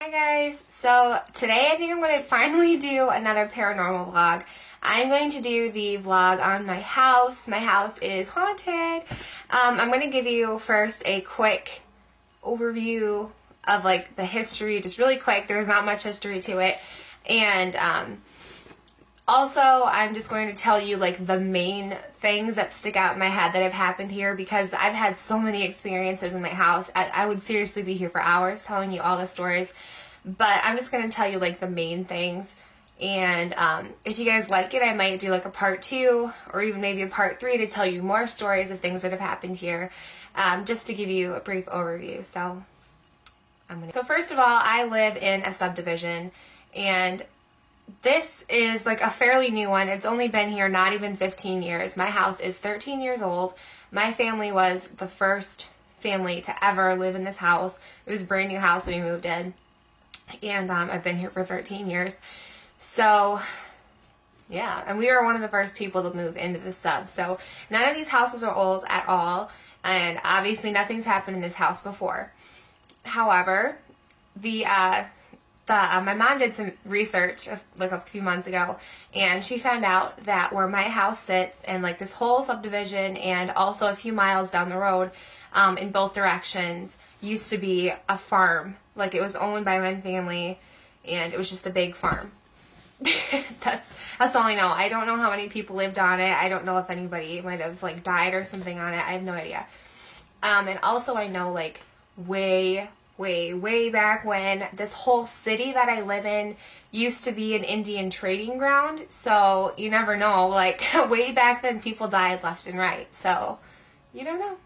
Hi guys, so today I think I'm going to finally do another paranormal vlog. I'm going to do the vlog on my house. My house is haunted. I'm going to give you first a quick overview of like the history, just really quick. There's not much history to it. And also, I'm just going to tell you like the main things that stick out in my head that have happened here because I've had so many experiences in my house. I would seriously be here for hours telling you all the stories, but I'm just going to tell you like the main things. And if you guys like it, I might do like a part 2 or even maybe a part 3 to tell you more stories of things that have happened here, just to give you a brief overview. So first of all, I live in a subdivision, and this is like a fairly new one. It's only been here not even 15 years. My house is 13 years old. My family was the first family to ever live in this house. It was a brand new house when we moved in. And I've been here for 13 years. So, yeah. And we were one of the first people to move into the sub. So none of these houses are old at all. And obviously nothing's happened in this house before. However, my mom did some research like a few months ago, and she found out that where my house sits and like this whole subdivision and also a few miles down the road, in both directions, used to be a farm. Like it was owned by one family, and it was just a big farm. That's all I know. I don't know how many people lived on it. I don't know if anybody might have like died or something on it. I have no idea. And also I know like way back when, this whole city that I live in used to be an Indian trading ground. So you never know, like way back then people died left and right. So you don't know.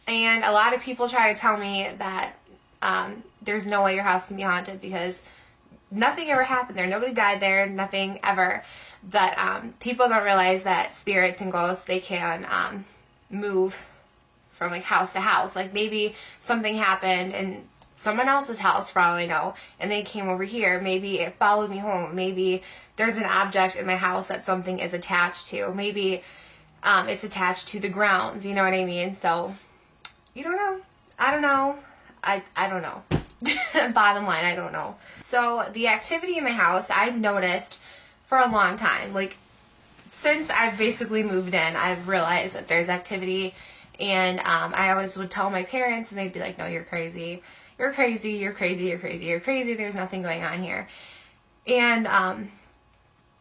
And a lot of people try to tell me that there's no way your house can be haunted because nothing ever happened there. Nobody died there, nothing ever. But people don't realize that spirits and ghosts, they can move from like house to house. Like maybe something happened in someone else's house for all I know, and they came over here. Maybe it followed me home. Maybe there's an object in my house that something is attached to. Maybe it's attached to the grounds, you know what I mean? So you don't know. I don't know. I don't know. Bottom line, I don't know. So the activity in my house, I've noticed for a long time. Like since I've basically moved in, I've realized that there's activity. And I always would tell my parents, and they'd be like, no, you're crazy. You're crazy, you're crazy, you're crazy, you're crazy. There's nothing going on here. And,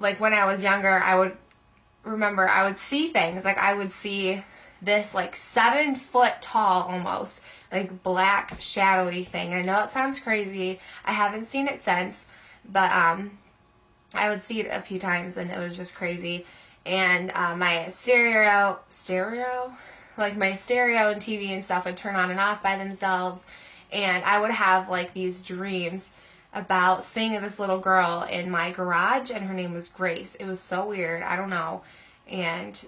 like, when I was younger, I would see things. Like, I would see this, like, 7-foot tall, almost, like, black, shadowy thing. And I know it sounds crazy. I haven't seen it since. But, I would see it a few times, and it was just crazy. And, my stereo, like my stereo and TV and stuff would turn on and off by themselves, and I would have like these dreams about seeing this little girl in my garage, and her name was Grace. It was so weird, I don't know. And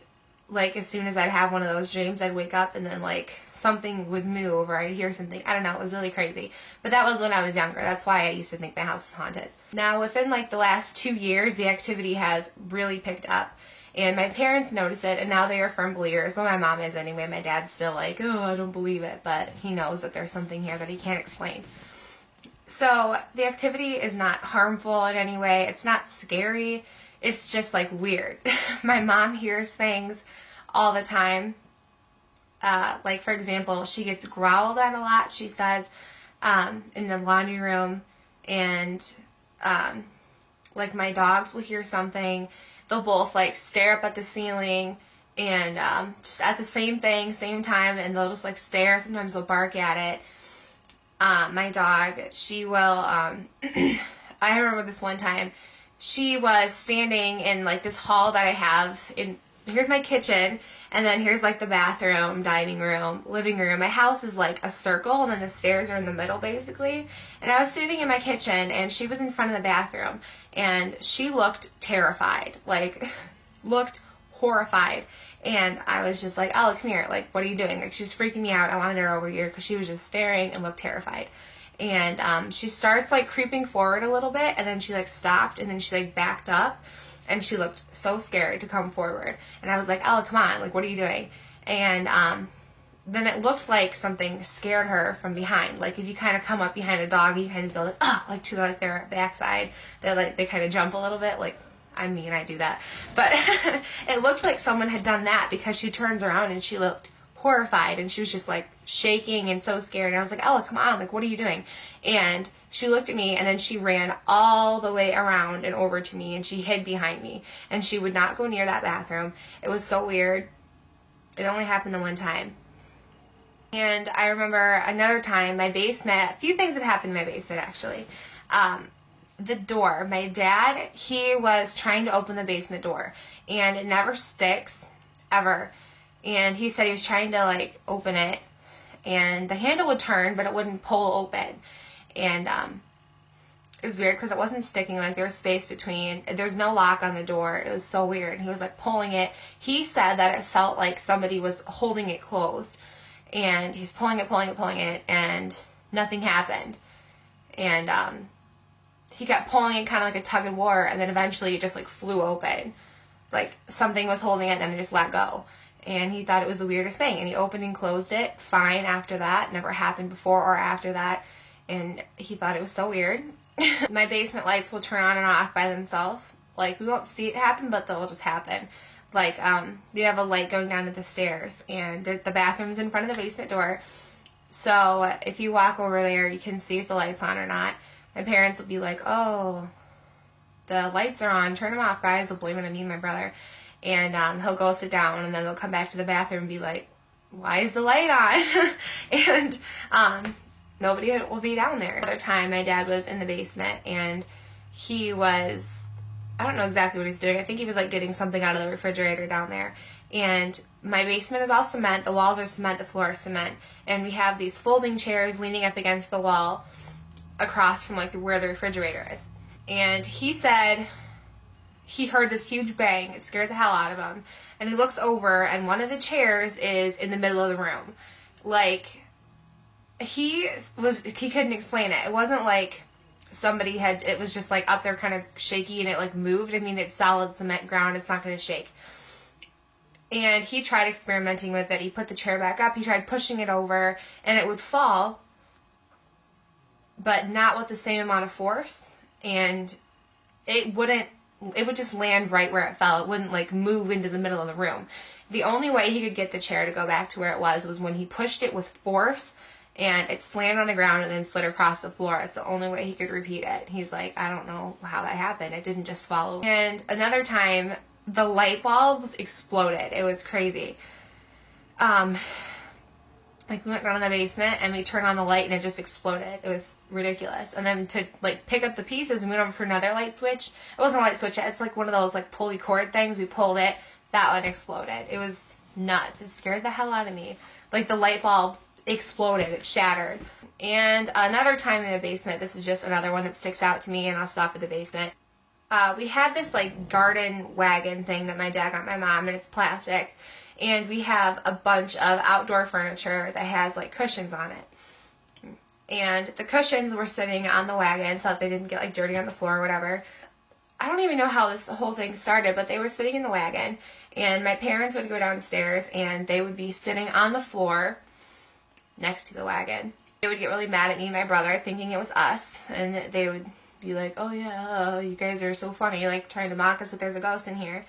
like as soon as I'd have one of those dreams, I'd wake up and then like something would move or I'd hear something. I don't know, it was really crazy. But that was when I was younger. That's why I used to think my house was haunted. Now within like the last 2 years, the activity has really picked up. And my parents notice it, and now they are firm believers. Well, my mom is anyway. My dad's still like, oh, I don't believe it. But he knows that there's something here that he can't explain. So the activity is not harmful in any way. It's not scary. It's just, like, weird. My mom hears things all the time. Like, for example, she gets growled at a lot, she says, in the laundry room. And, like, my dogs will hear something. They'll both like stare up at the ceiling and just at the same thing, same time, and they'll just like stare. Sometimes they'll bark at it. My dog, she will, I remember this one time, she was standing in like this hall that I have here's my kitchen, and then here's like the bathroom, dining room, living room. My house is like a circle, and then the stairs are in the middle basically. And I was sitting in my kitchen, and she was in front of the bathroom, and she looked terrified, like looked horrified. And I was just like, Ella, come here, like what are you doing? Like she was freaking me out. I wanted her over here because she was just staring and looked terrified. And she starts like creeping forward a little bit, and then she like stopped, and then she like backed up. And she looked so scared to come forward. And I was like, Ella, come on. Like, what are you doing? And then it looked like something scared her from behind. Like if you kind of come up behind a dog, you kind of go like, oh, like to like their backside. They kind of jump a little bit. Like, I mean, I do that. But it looked like someone had done that because she turns around and she looked horrified and she was just like shaking and so scared. And I was like, Ella, come on, like what are you doing? And she looked at me and then she ran all the way around and over to me and she hid behind me. And she would not go near that bathroom. It was so weird. It only happened the one time. And I remember another time, my basement, a few things have happened in my basement actually. The door, my dad, he was trying to open the basement door and it never sticks, ever. And he said he was trying to like open it and the handle would turn but it wouldn't pull open. And it was weird because it wasn't sticking, like there was space between, there's no lock on the door. It was so weird. He was like pulling it. He said that it felt like somebody was holding it closed. And he's pulling it, and nothing happened. And he kept pulling it kind of like a tug of war, and then eventually it just like flew open. Like something was holding it, and then it just let go. And he thought it was the weirdest thing. And he opened and closed it fine after that. Never happened before or after that. And he thought it was so weird. My basement lights will turn on and off by themselves. Like we won't see it happen, but they'll just happen. Like, you have a light going down to the stairs, and the bathroom's in front of the basement door. So if you walk over there, you can see if the light's on or not. My parents will be like, oh, the lights are on, turn them off, guys. They'll blame it on me and my brother. And he'll go sit down, and then they'll come back to the bathroom and be like, why is the light on? And nobody will be down there. Another time, my dad was in the basement, and he was... I don't know exactly what he's doing. I think he was like getting something out of the refrigerator down there. And my basement is all cement. The walls are cement. The floor is cement. And we have these folding chairs leaning up against the wall across from like where the refrigerator is. And he said he heard this huge bang. It scared the hell out of him. And he looks over and one of the chairs is in the middle of the room. Like he couldn't explain it. It wasn't like somebody had, it was just like up there kind of shaky and it like moved. I mean, it's solid cement ground. It's not going to shake. And he tried experimenting with it. He put the chair back up. He tried pushing it over and it would fall, but not with the same amount of force. And it would just land right where it fell. It wouldn't like move into the middle of the room. The only way he could get the chair to go back to where it was when he pushed it with force. And it slammed on the ground and then slid across the floor. It's the only way he could repeat it. He's like, I don't know how that happened. It didn't just fall. And another time, the light bulbs exploded. It was crazy. Like we went down in the basement and we turned on the light and it just exploded. It was ridiculous. And then to like pick up the pieces and we went over for another light switch. It wasn't a light switch. It's like one of those like pulley cord things. We pulled it. That one exploded. It was nuts. It scared the hell out of me. Like the light bulb exploded. It shattered. And another time in the basement, this is just another one that sticks out to me, and I'll stop at the basement. We had this like garden wagon thing that my dad got my mom, and it's plastic. And we have a bunch of outdoor furniture that has like cushions on it. And the cushions were sitting on the wagon so that they didn't get like dirty on the floor or whatever. I don't even know how this whole thing started, but they were sitting in the wagon, and my parents would go downstairs and they would be sitting on the floor next to the wagon. They would get really mad at me and my brother thinking it was us, and they would be like, oh yeah, you guys are so funny, like trying to mock us that there's a ghost in here.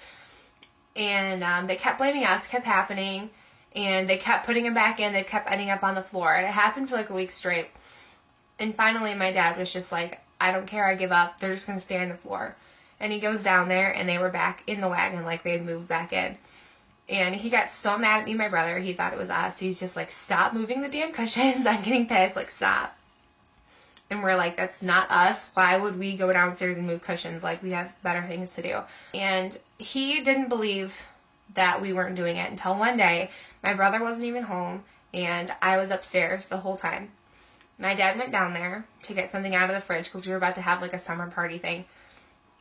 And they kept blaming us, kept happening, and they kept putting him back in. They kept ending up on the floor, and it happened for like a week straight. And finally my dad was just like, I don't care, I give up, they're just going to stay on the floor. And he goes down there and they were back in the wagon, like they had moved back in. And he got so mad at me and my brother, he thought it was us. He's just like, stop moving the damn cushions. I'm getting pissed. Like, stop. And we're like, that's not us. Why would we go downstairs and move cushions? Like, we have better things to do. And he didn't believe that we weren't doing it until one day. My brother wasn't even home, and I was upstairs the whole time. My dad went down there to get something out of the fridge because we were about to have like a summer party thing.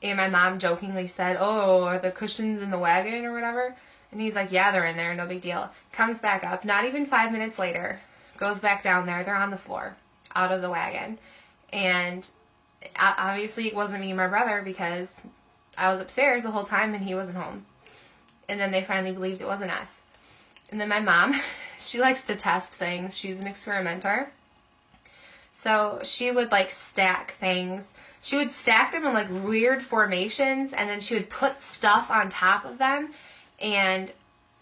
And my mom jokingly said, oh, are the cushions in the wagon or whatever? And he's like, yeah, they're in there, no big deal. Comes back up, not even 5 minutes later, goes back down there, they're on the floor, out of the wagon. And obviously it wasn't me and my brother because I was upstairs the whole time and he wasn't home. And then they finally believed it wasn't us. And then my mom, she likes to test things. She's an experimenter. So she would like stack things. She would stack them in like weird formations, and then she would put stuff on top of them and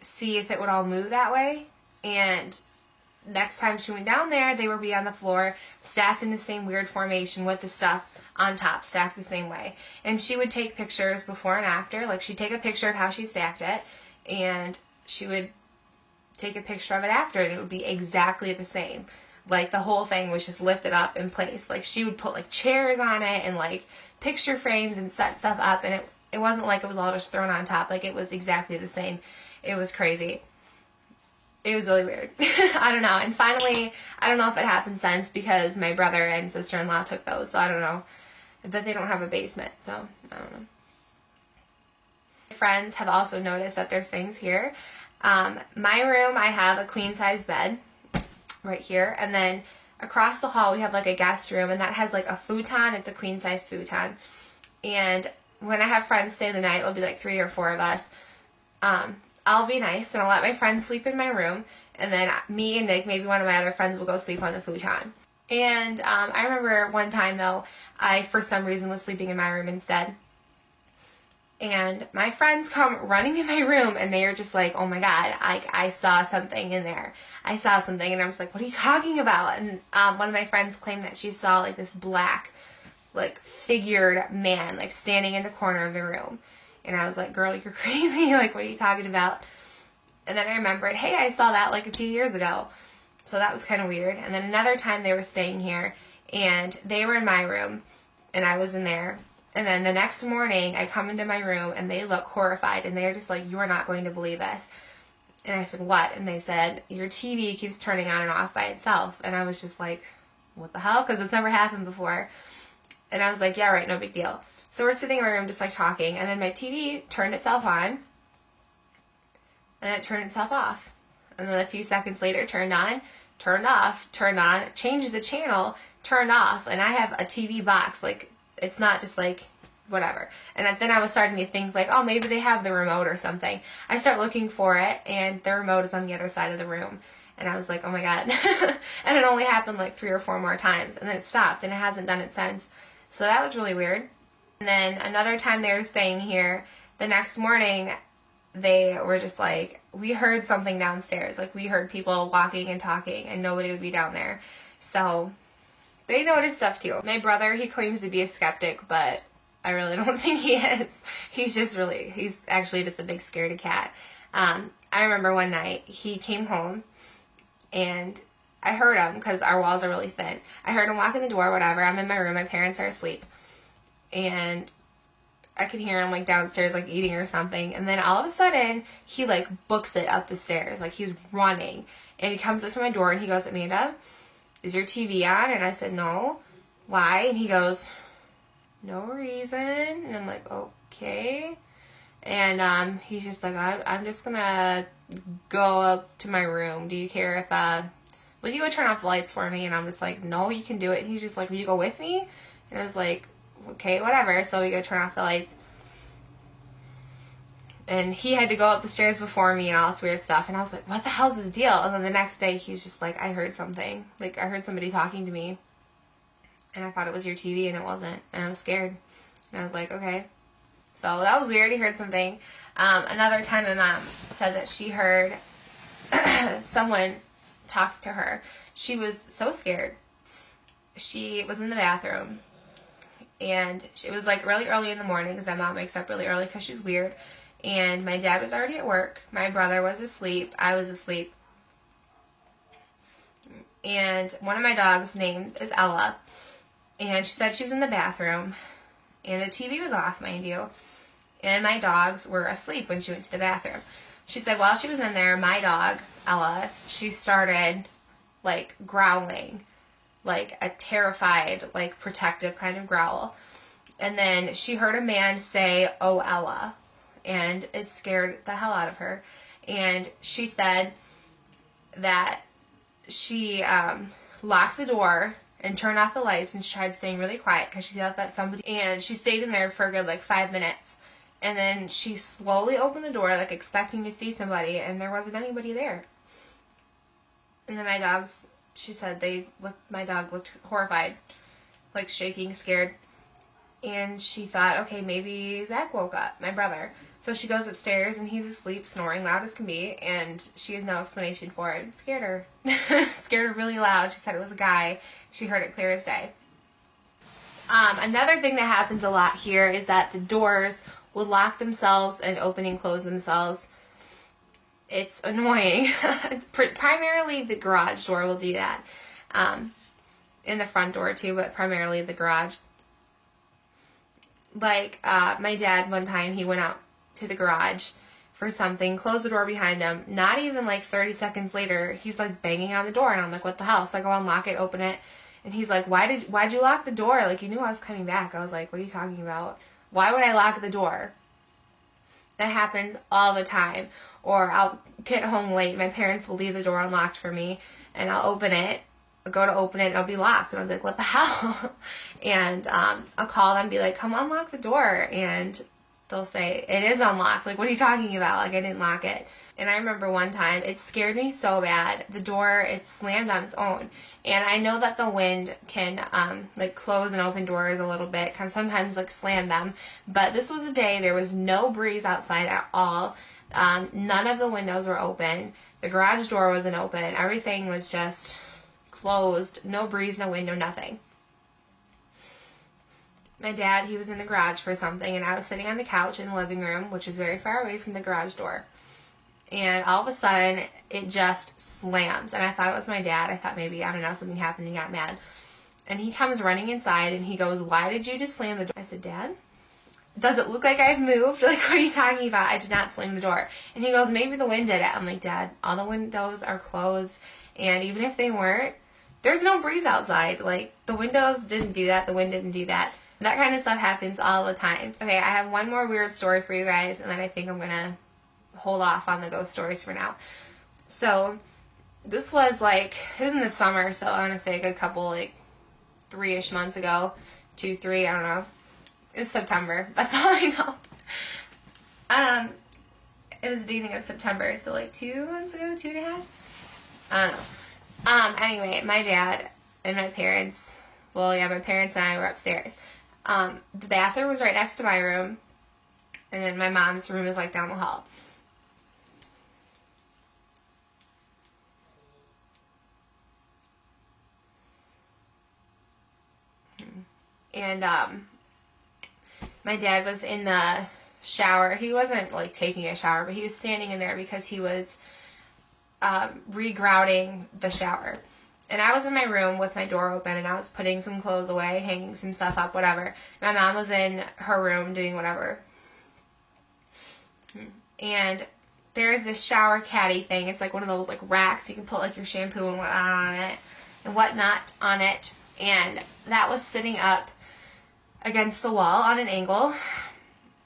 see if it would all move that way. And next time she went down there, they would be on the floor, stacked in the same weird formation with the stuff on top, stacked the same way. And she would take pictures before and after. Like, she'd take a picture of how she stacked it, and she would take a picture of it after, and it would be exactly the same. Like, the whole thing was just lifted up in place. Like, she would put, like, chairs on it and, like, picture frames and set stuff up, and it wasn't like it was all just thrown on top. Like, it was exactly the same. It was crazy. It was really weird. I don't know. And finally, I don't know if it happened since, because my brother and sister-in-law took those, so I don't know. But they don't have a basement, so I don't know. My friends have also noticed that there's things here. My room, I have a queen-size bed right here, and then across the hall we have like a guest room, and that has like a futon. It's a queen-size futon. And when I have friends stay the night, it'll be like 3 or 4 of us. I'll be nice, and I'll let my friends sleep in my room, and then me and Nick, maybe one of my other friends, will go sleep on the futon. And I remember one time, though, I, for some reason, was sleeping in my room instead. And my friends come running in my room, and they are just like, oh my God, I saw something in there. I saw something, and I'm just like, what are you talking about? And one of my friends claimed that she saw like this black, like, figured man, like, standing in the corner of the room. And I was like, girl, you're crazy. Like, what are you talking about? And then I remembered, hey, I saw that like a few years ago. So that was kind of weird. And then another time they were staying here, and they were in my room, and I was in there. And then the next morning, I come into my room, and they look horrified, and they're just like, you are not going to believe this. And I said, what? And they said, your TV keeps turning on and off by itself. And I was just like, what the hell? Because it's never happened before. And I was like, yeah, right, no big deal. So we're sitting in my room just like talking, and then my TV turned itself on, and then it turned itself off. And then a few seconds later, it turned on, turned off, turned on, changed the channel, turned off. And I have a TV box, like, it's not just like whatever. And then I was starting to think like, oh, maybe they have the remote or something. I start looking for it, and the remote is on the other side of the room. And I was like, oh my God. And it only happened like 3 or 4 more times, and then it stopped, and it hasn't done it since. So that was really weird. And then another time they were staying here, the next morning, they were just like, we heard something downstairs. Like, we heard people walking and talking, and nobody would be down there. So they noticed stuff too. My brother, he claims to be a skeptic, but I really don't think he is. He's actually just a big scaredy cat. I remember one night, he came home, and I heard him, because our walls are really thin. I heard him walk in the door, whatever. I'm in my room, my parents are asleep. And I could hear him, like, downstairs, like, eating or something. And then all of a sudden, he, like, books it up the stairs. Like, he's running. And he comes up to my door, and he goes, Amanda, is your TV on? And I said, no. Why? And he goes, no reason. And I'm like, okay. And he's just like, I'm just going to go up to my room. Do you care if, will you go turn off the lights for me? And I'm just like, no, you can do it. And he's just like, will you go with me? And I was like, okay, whatever. So we go turn off the lights. And he had to go up the stairs before me and all this weird stuff. And I was like, what the hell's his deal? And then the next day, he's just like, I heard something. Like, I heard somebody talking to me. And I thought it was your TV, and it wasn't. And I was scared. And I was like, okay. So that was weird. He heard something. Another time, my mom said that she heard someone talk to her. She was so scared. She was in the bathroom. And it was like really early in the morning, because my mom wakes up really early because she's weird. And my dad was already at work. My brother was asleep. I was asleep. And one of my dogs' name is Ella. And she said she was in the bathroom. And the TV was off, mind you. And my dogs were asleep when she went to the bathroom. She said while she was in there, my dog, Ella, she started, like, growling. Like a terrified, like, protective kind of growl. And then she heard a man say, oh, Ella. And it scared the hell out of her. And she said that she locked the door and turned off the lights, and she tried staying really quiet because she thought that somebody... And she stayed in there for a good, like, 5 minutes. And then she slowly opened the door, like, expecting to see somebody, and there wasn't anybody there. And then my dogs, she said my dog looked horrified, like shaking, scared. And she thought, okay, maybe Zach woke up, my brother. So she goes upstairs, and he's asleep, snoring loud as can be, and she has no explanation for it. It scared her. Scared her really loud. She said it was a guy. She heard it clear as day. Another thing that happens a lot here is that the doors will lock themselves and open and close themselves. It's annoying. Primarily the garage door will do that. In the front door too, but primarily the garage. Like, my dad, one time, he went out to the garage for something, closed the door behind him. Not even like 30 seconds later, he's like banging on the door, and I'm like, what the hell? So I go unlock it, open it, and he's like, why'd you lock the door? Like, you knew I was coming back. I was like, what are you talking about? Why would I lock the door? That happens all the time. Or I'll get home late, my parents will leave the door unlocked for me, and I'll open it, go to open it, and it'll be locked, and I'll be like, what the hell? And I'll call them and be like, come unlock the door, and they'll say, it is unlocked. Like, what are you talking about? Like, I didn't lock it. And I remember one time, it scared me so bad. The door, it slammed on its own. And I know that the wind can, like, close and open doors a little bit, can sometimes, like, slam them. But this was a day, there was no breeze outside at all. None of the windows were open. The garage door wasn't open. Everything was just closed. No breeze, no wind, no nothing. My dad, he was in the garage for something, and I was sitting on the couch in the living room, which is very far away from the garage door. And all of a sudden, it just slams. And I thought it was my dad. I thought maybe, I don't know, something happened and he got mad. And he comes running inside, and he goes, why did you just slam the door? I said, Dad, does it look like I've moved? Like, what are you talking about? I did not slam the door. And he goes, maybe the wind did it. I'm like, Dad, all the windows are closed. And even if they weren't, there's no breeze outside. Like, the windows didn't do that. The wind didn't do that. That kind of stuff happens all the time. Okay, I have one more weird story for you guys, and then I think I'm going to hold off on the ghost stories for now. So, this was like, it was in the summer, so I want to say a good couple, like, 3-ish months ago. 2, 3, I don't know. It was September. That's all I know. It was the beginning of September, so like 2 months ago, 2.5? I don't know. Anyway, my dad and my parents, my parents and I were upstairs. The bathroom was right next to my room, and then my mom's room is like down the hall. And, my dad was in the shower. He wasn't, like, taking a shower, but he was standing in there because he was regrouting the shower. And I was in my room with my door open, and I was putting some clothes away, hanging some stuff up, whatever. My mom was in her room doing whatever. And there's this shower caddy thing. It's like one of those, like, racks. You can put, like, your shampoo and whatnot on it. And that was sitting up against the wall on an angle,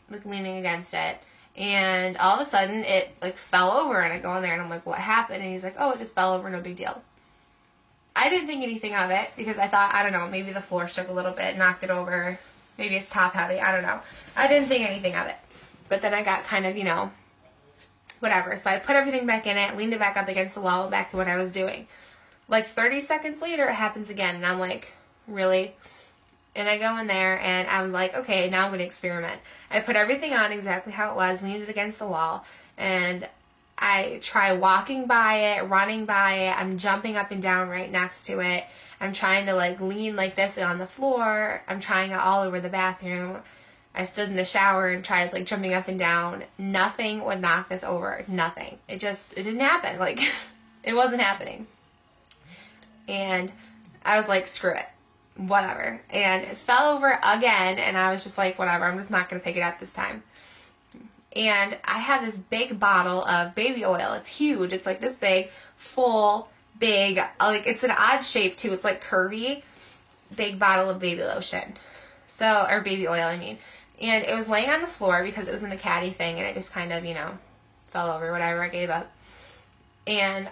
like leaning against it, and all of a sudden it like fell over, and I go in there and I'm like, what happened? And he's like, oh, it just fell over, no big deal. I didn't think anything of it because I thought, I don't know, maybe the floor shook a little bit, knocked it over, maybe it's top heavy, I don't know. I didn't think anything of it. But then I got kind of, whatever. So I put everything back in it, leaned it back up against the wall, back to what I was doing. Like 30 seconds later, it happens again, and I'm like, really? And I go in there, and I'm like, okay, now I'm going to experiment. I put everything on exactly how it was, leaned it against the wall, and I try walking by it, running by it. I'm jumping up and down right next to it. I'm trying to, like, lean like this on the floor. I'm trying it all over the bathroom. I stood in the shower and tried, like, jumping up and down. Nothing would knock this over. Nothing. It didn't happen. Like, it wasn't happening. And I was like, screw it. Whatever. And it fell over again, and I was just like, whatever, I'm just not going to pick it up this time. And I have this big bottle of baby oil. It's huge. It's like this big, full, big, like, it's an odd shape too. It's like curvy, big bottle of baby lotion. Or baby oil, I mean. And it was laying on the floor because it was in the caddy thing, and it just kind of, fell over, whatever, I gave up. And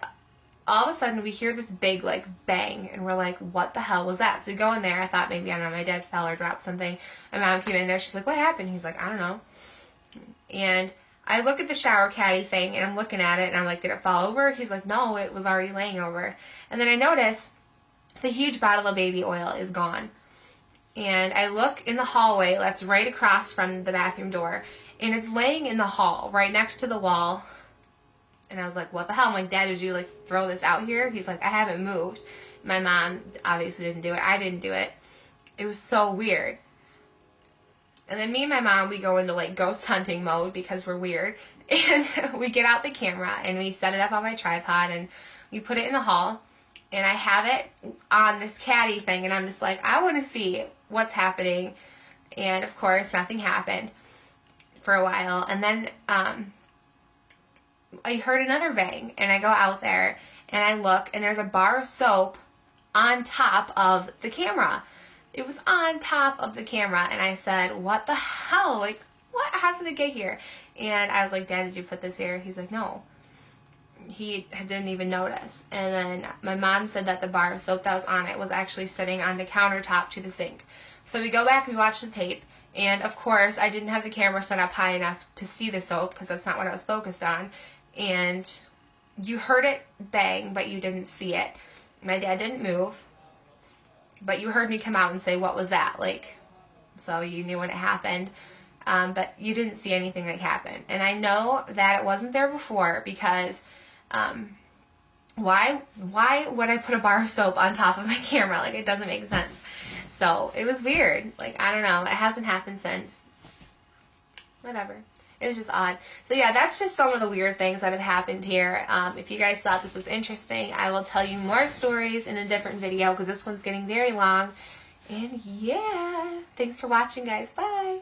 all of a sudden, we hear this big, like, bang, and we're like, what the hell was that? So we go in there. I thought maybe, I don't know, my dad fell or dropped something. My mom came in there. She's like, what happened? He's like, I don't know. And I look at the shower caddy thing, and I'm looking at it, and I'm like, did it fall over? He's like, no, it was already laying over. And then I notice the huge bottle of baby oil is gone. And I look in the hallway that's right across from the bathroom door, and it's laying in the hall right next to the wall. And I was like, what the hell? I'm like, Dad, did you like throw this out here? He's like, I haven't moved. My mom obviously didn't do it. I didn't do it. It was so weird. And then me and my mom, we go into like ghost hunting mode because we're weird. And we get out the camera and we set it up on my tripod and we put it in the hall. And I have it on this caddy thing, and I'm just like, I want to see what's happening. And of course, nothing happened for a while. And then I heard another bang, and I go out there and I look, and there's a bar of soap on top of the camera. It was on top of the camera, and I said, what the hell? Like, what? How did it get here? And I was like, Dad, did you put this here? He's like, no. He didn't even notice. And then my mom said that the bar of soap that was on it was actually sitting on the countertop to the sink. So we go back, we watch the tape, and of course I didn't have the camera set up high enough to see the soap because that's not what I was focused on. And you heard it bang, but you didn't see it. My dad didn't move, but you heard me come out and say, what was that? Like, so you knew when it happened. But you didn't see anything that happened. And I know that it wasn't there before because why would I put a bar of soap on top of my camera? Like, it doesn't make sense. So it was weird. Like, I don't know. It hasn't happened since. Whatever. It was just odd. So yeah, that's just some of the weird things that have happened here. If you guys thought this was interesting, I will tell you more stories in a different video because this one's getting very long. And yeah, thanks for watching, guys. Bye.